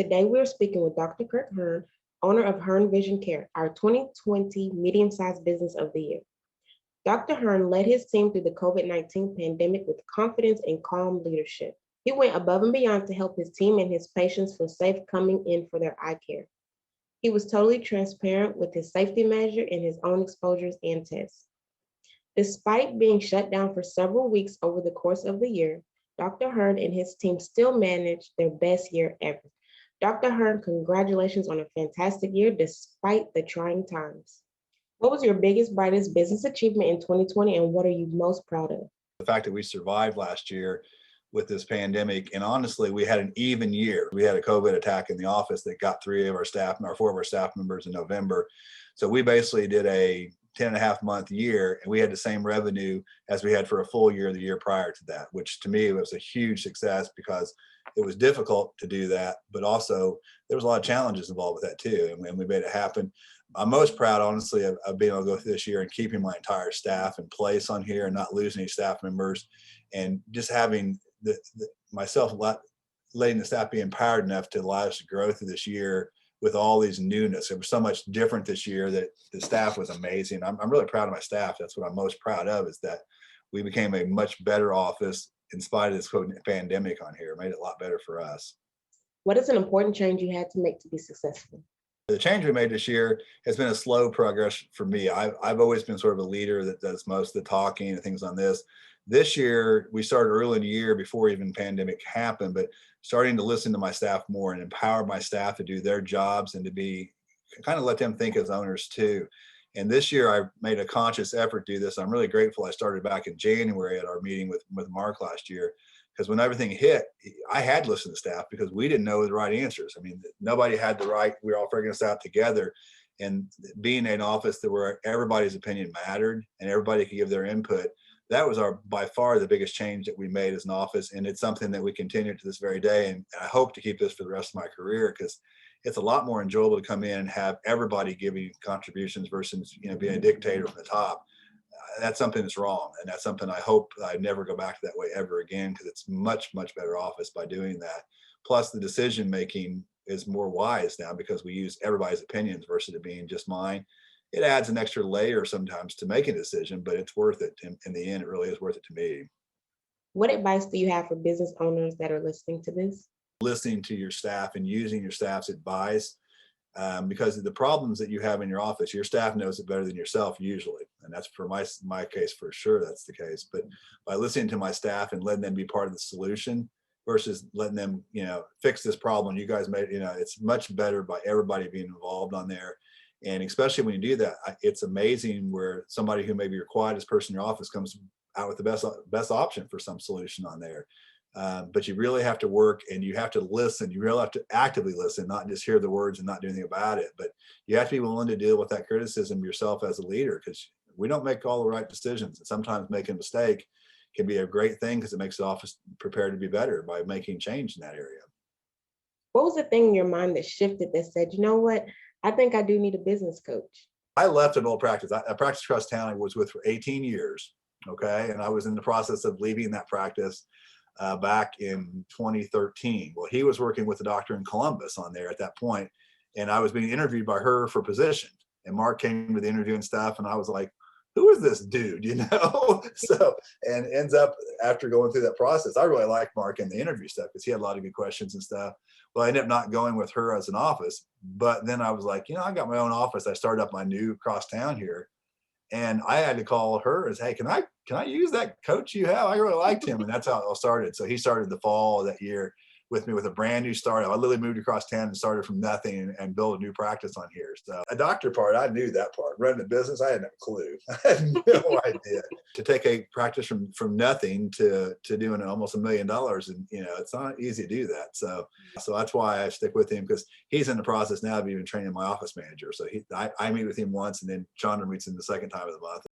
Today we're speaking with Dr. Kirk Hearn, owner of Hearn Vision Care, our 2020 medium-sized business of the year. Dr. Hearn led his team through the COVID-19 pandemic with confidence and calm leadership. He went above and beyond to help his team and his patients feel safe coming in for their eye care. He was totally transparent with his safety measure and his own exposures and tests. Despite being shut down for several weeks over the course of the year, Dr. Hearn and his team still managed their best year ever. Dr. Hearn, congratulations on a fantastic year despite the trying times. What was your biggest, brightest business achievement in 2020 and what are you most proud of? The fact that we survived last year with this pandemic, and honestly, we had an even year. We had a COVID attack in the office that got four of our staff members in November. So we basically did a 10 and a half month year, and we had the same revenue as we had for a full year the year prior to that, which to me was a huge success because it was difficult to do that, but also there was a lot of challenges involved with that too, and we made it happen. I'm most proud, honestly, of being able to go through this year and keeping my entire staff in place on here and not losing any staff members, and just having myself letting the staff be empowered enough to allow us to grow through this year with all these newness. It was so much different this year that the staff was amazing. I'm really proud of my staff. That's what I'm most proud of, is that we became a much better office in spite of this pandemic on here. It made it a lot better for us. What is an important change you had to make to be successful? The change we made this year has been a slow progress for me. I've always been sort of a leader that does most of the talking and things on this. This year, we started early in the year before even pandemic happened, but starting to listen to my staff more and empower my staff to do their jobs and to be kind of let them think as owners too. And this year, I made a conscious effort to do this. I'm really grateful I started back in January at our meeting with Mark last year, because when everything hit, I had to listen to staff because we didn't know the right answers. I mean, nobody had the right, we were all figuring this out together. And being in an office where everybody's opinion mattered and everybody could give their input, that was by far the biggest change that we made as an office. And it's something that we continue to this very day. And I hope to keep this for the rest of my career, because it's a lot more enjoyable to come in and have everybody giving contributions versus, being a dictator from the top. That's something that's wrong. And that's something I hope I never go back to that way ever again, because it's much, much better office by doing that. Plus the decision-making is more wise now because we use everybody's opinions versus it being just mine. It adds an extra layer sometimes to make a decision, but it's worth it. In the end, it really is worth it to me. What advice do you have for business owners that are listening to this? Listening to your staff and using your staff's advice, because of the problems that you have in your office, your staff knows it better than yourself usually. And that's for my case, for sure, that's the case. But by listening to my staff and letting them be part of the solution versus letting them, fix this problem you guys made, it's much better by everybody being involved on there. And especially when you do that, it's amazing where somebody who may be your quietest person in your office comes out with the best option for some solution on there. But you really have to work and you have to listen. You really have to actively listen, not just hear the words and not do anything about it. But you have to be willing to deal with that criticism yourself as a leader, because we don't make all the right decisions. And sometimes making a mistake can be a great thing because it makes the office prepared to be better by making change in that area. What was the thing in your mind that shifted that said, you know what, I think I do need a business coach? I left an old practice. I practiced across town. I was with for 18 years. Okay. And I was in the process of leaving that practice back in 2013. Well, he was working with a doctor in Columbus on there at that point, and I was being interviewed by her for position. And Mark came to the interview and stuff, and I was like, "Who is this dude?" So, and ends up after going through that process, I really liked Mark in the interview stuff because he had a lot of good questions and stuff. Well, I ended up not going with her as an office, but then I was like, I got my own office. I started up my new cross town here. And I had to call her and say, "Hey, can I use that coach you have? I really liked him." And that's how it all started. So he started the fall of that year with me with a brand new startup. I literally moved across town and started from nothing and built a new practice on here. So a doctor part, I knew that part. Running a business, I had no clue. I had no idea. To take a practice from nothing to doing almost $1 million, and it's not easy to do that. So that's why I stick with him, because he's in the process now of even training my office manager. So I meet with him once, and then Chandra meets him the second time of the month.